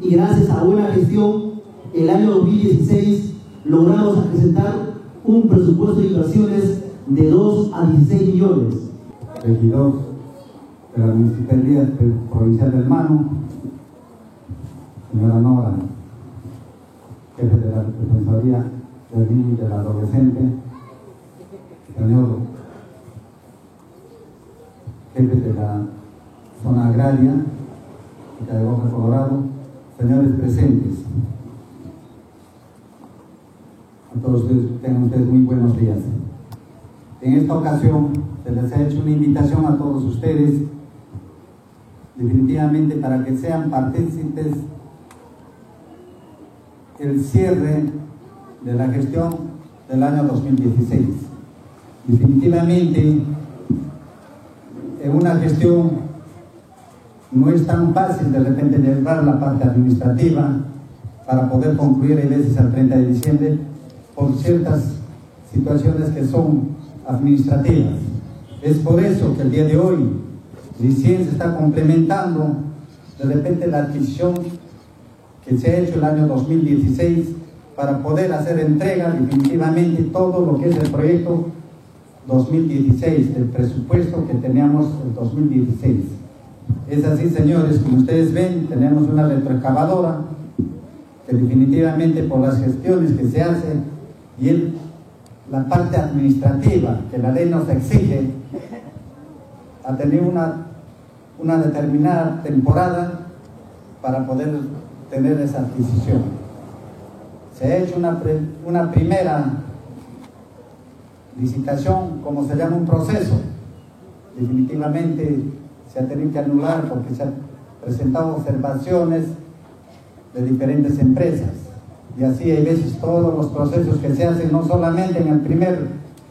y gracias a buena gestión, el año 2016 logramos presentar un presupuesto de inversiones de 2 a 16 millones. Regidor de la Municipalidad Provincial del Manu, señora Nora, jefe de la Defensoría del Niño y del Adolescente, señor jefe de la Zona Agraria de Boca Colorado, señores presentes, a todos ustedes, tengan ustedes muy buenos días. En esta ocasión se les ha hecho una invitación a todos ustedes, definitivamente para que sean partícipes el cierre de la gestión del año 2016. Definitivamente, en una gestión no es tan fácil de repente llevar la parte administrativa para poder concluir a veces al 30 de diciembre por ciertas situaciones que son administrativas. Es por eso que el día de hoy recién se está complementando de repente la adquisición que se ha hecho el año 2016 para poder hacer entrega definitivamente todo lo que es el proyecto 2016, del presupuesto que teníamos en 2016. Es así, señores, como ustedes ven, tenemos una retroexcavadora que definitivamente por las gestiones que se hacen y la parte administrativa que la ley nos exige, ha tenido una determinada temporada para poder tener esa adquisición. Se ha hecho una primera licitación, como se llama, un proceso. Definitivamente se ha tenido que anular porque se han presentado observaciones de diferentes empresas. Y así hay veces todos los procesos que se hacen, no solamente en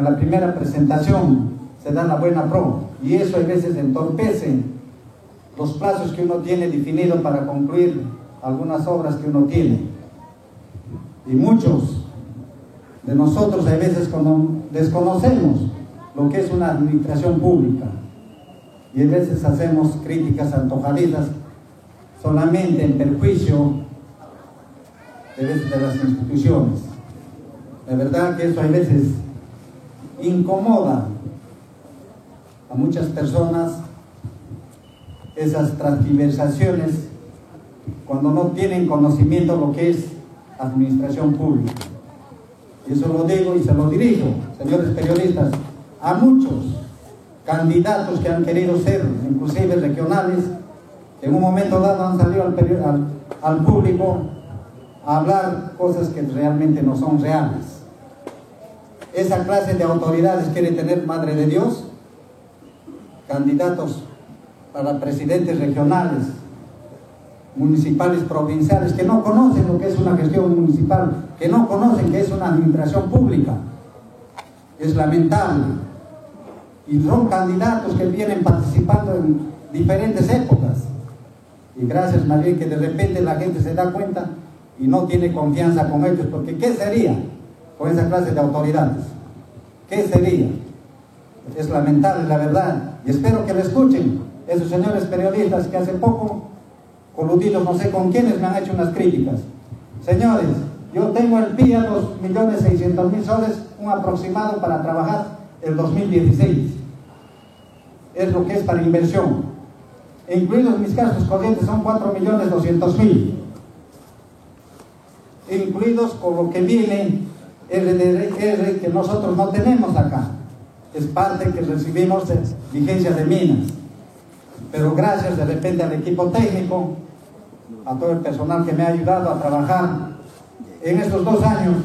la primera presentación se da la buena pro, y eso hay veces entorpece los plazos que uno tiene definido para concluir algunas obras que uno tiene. Y muchos de nosotros hay veces cuando desconocemos lo que es una administración pública, y a veces hacemos críticas antojadizas solamente en perjuicio de las instituciones. La verdad que eso a veces incomoda a muchas personas, esas transversaciones, cuando no tienen conocimiento de lo que es administración pública. Y eso lo digo y se lo dirijo, señores periodistas, a muchos candidatos que han querido ser, inclusive regionales, que en un momento dado han salido al público a hablar cosas que realmente no son reales. Esa clase de autoridades quiere tener Madre de Dios, candidatos para presidentes regionales, municipales, provinciales, que no conocen lo que es una gestión municipal, que no conocen que es una administración pública. Es lamentable. Y son candidatos que vienen participando en diferentes épocas. Y gracias, más bien, que de repente la gente se da cuenta y no tiene confianza con ellos, porque ¿qué sería con esa clase de autoridades? ¿Qué sería? Es lamentable, la verdad, y espero que le escuchen esos señores periodistas que hace poco, coludidos no sé con quiénes, me han hecho unas críticas. Señores, yo tengo el PIA 2.600.000 soles, un aproximado para trabajar el 2016. Es lo que es para inversión. E incluidos mis gastos corrientes son 4.200.000. Incluidos con lo que viene RDR que nosotros no tenemos acá. Es parte que recibimos de vigencia de minas. Pero gracias de repente al equipo técnico, a todo el personal que me ha ayudado a trabajar en estos 2 años,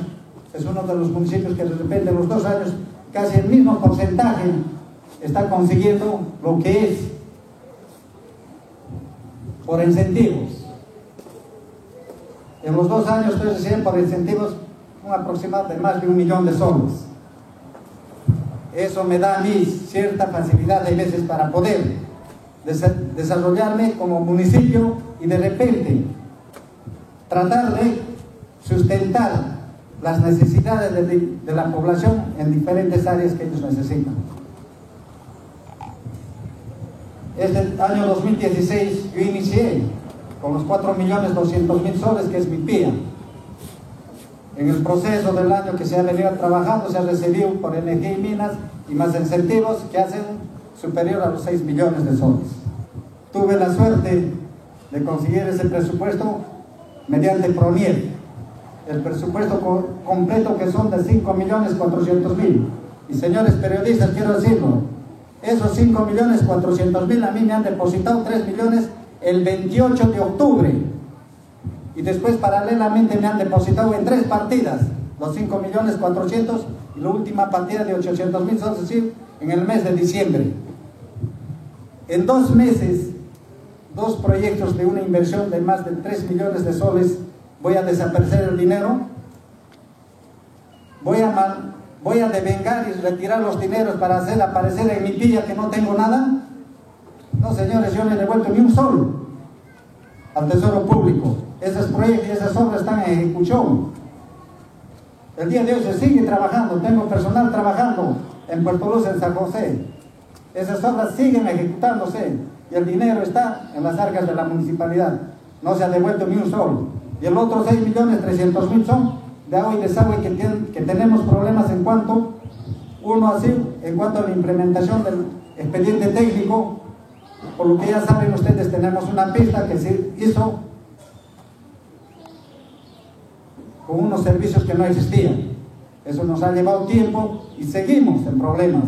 es uno de los municipios que de repente en los 2 años casi el mismo porcentaje está consiguiendo lo que es por incentivos. En los 2 años ustedes reciben por incentivos un aproximado de más de 1 millón de soles. Eso me da a mí cierta facilidad a veces para poder desarrollarme como municipio y de repente tratar de sustentar las necesidades de la población en diferentes áreas que ellos necesitan. Este año 2016 yo inicié con los 4.200.000 soles que es mi PIA. En el proceso del año que se ha venido trabajando se ha recibido por energía y minas y más incentivos que hacen superior a los 6 millones de soles. Tuve la suerte de conseguir ese presupuesto mediante PRONIEL, el presupuesto completo que son de 5.400.000. Y señores periodistas, quiero decirlo, esos 5.400.000 a mí me han depositado 3 millones el 28 de octubre. Y después paralelamente me han depositado en 3 partidas, los 5.400.000 y la última partida de 800.000 soles, es decir, en el mes de diciembre. En 2 meses, 2 proyectos de una inversión de más de 3 millones de soles, voy a desaparecer el dinero, voy a devengar y retirar los dineros para hacer aparecer en mi PIA que no tengo nada. No, señores, yo no he devuelto ni un sol al Tesoro Público. Esos proyectos y esas obras están en ejecución. El día de hoy se sigue trabajando, tengo personal trabajando en Puerto Luz, en San José. Esas obras siguen ejecutándose y el dinero está en las arcas de la municipalidad. No se ha devuelto ni un sol. Y el otro 6.300.000 son de agua y desagüe que tenemos problemas en cuanto a la implementación del expediente técnico. Por lo que ya saben ustedes, tenemos una pista que se hizo con unos servicios que no existían. Eso nos ha llevado tiempo y seguimos en problemas.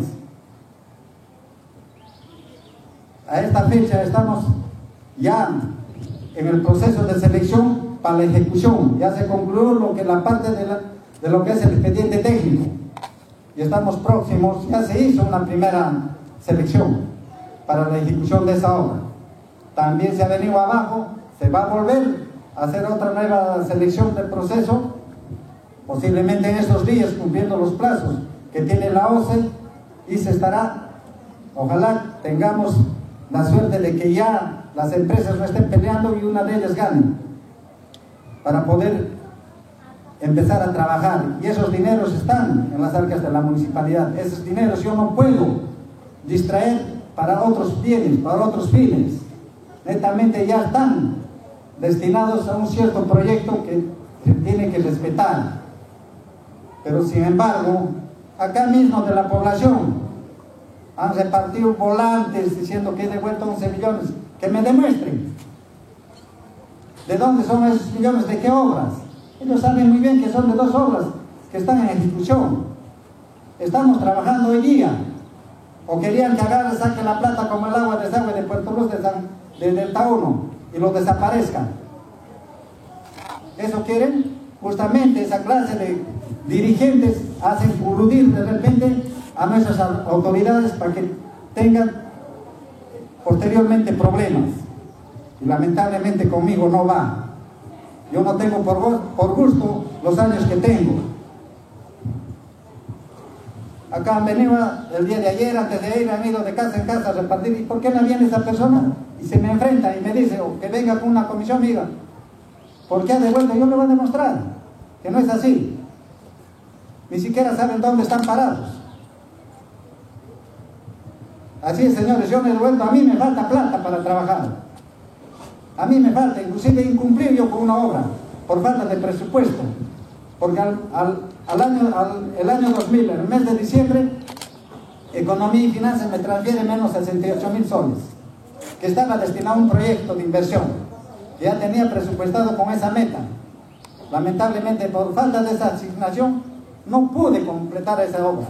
A esta fecha estamos ya en el proceso de selección para la ejecución. Ya se concluyó la parte de lo que es el expediente técnico. Y estamos próximos, ya se hizo una primera selección para la ejecución de esa obra. También se ha venido abajo, se va a volver a hacer otra nueva selección del proceso, posiblemente en estos días, cumpliendo los plazos que tiene la OCE, y se estará, ojalá tengamos la suerte de que ya las empresas no estén peleando y una de ellas gane, para poder empezar a trabajar. Y esos dineros están en las arcas de la municipalidad. Esos dineros yo no puedo distraer para otros bienes, para otros fines. Netamente ya están destinados a un cierto proyecto que se tiene que respetar. Pero sin embargo, acá mismo de la población han repartido volantes diciendo que he devuelto 11 millones. Que me demuestren de dónde son esos millones, de qué obras. Ellos saben muy bien que son de 2 obras que están en ejecución. Estamos trabajando hoy día. O querían que agarre, saque la plata como el agua de desagüe de Puerto Luz, del Tauno, y lo desaparezcan. ¿Eso quieren? Justamente esa clase de dirigentes hacen coludir de repente a nuestras autoridades para que tengan posteriormente problemas. Y lamentablemente conmigo no va. Yo no tengo por gusto los años que tengo. Acá han venido el día de ayer, antes de ir, han ido de casa en casa a repartir. ¿Y por qué no viene esa persona? Y se me enfrenta y me dice, que venga con una comisión, diga, ¿por qué ha devuelto? Yo le voy a demostrar que no es así. Ni siquiera saben dónde están parados. Así es, señores, yo me he devuelto, a mí me falta plata para trabajar. A mí me falta, inclusive incumplir yo con una obra, por falta de presupuesto. Porque el año 2000, en el mes de diciembre, Economía y Finanzas me transfiere menos 68.000 soles, que estaba destinado a un proyecto de inversión, que ya tenía presupuestado con esa meta. Lamentablemente, por falta de esa asignación, no pude completar esa obra.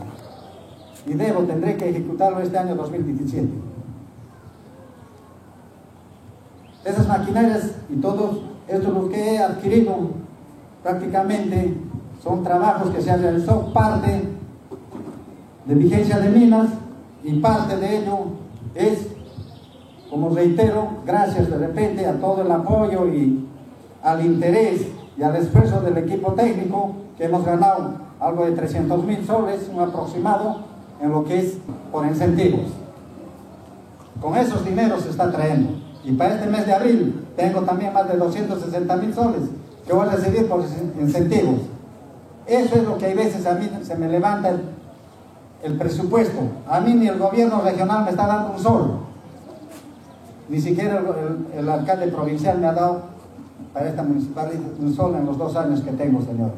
Y tendré que ejecutarlo este año 2017. Esas maquinarias y todo esto lo que he adquirido prácticamente son trabajos que se han realizado, parte de vigencia de minas y parte de ello es, como reitero, gracias de repente a todo el apoyo y al interés y al esfuerzo del equipo técnico, que hemos ganado algo de 300.000 soles, un aproximado, en lo que es por incentivos. Con esos dineros se está trayendo. Y para este mes de abril tengo también más de 260.000 soles que voy a recibir por incentivos. Eso es lo que hay veces a mí se me levanta el presupuesto. A mí ni el gobierno regional me está dando un sol. Ni siquiera el alcalde provincial me ha dado para esta municipalidad un solo en los 2 años que tengo, señores.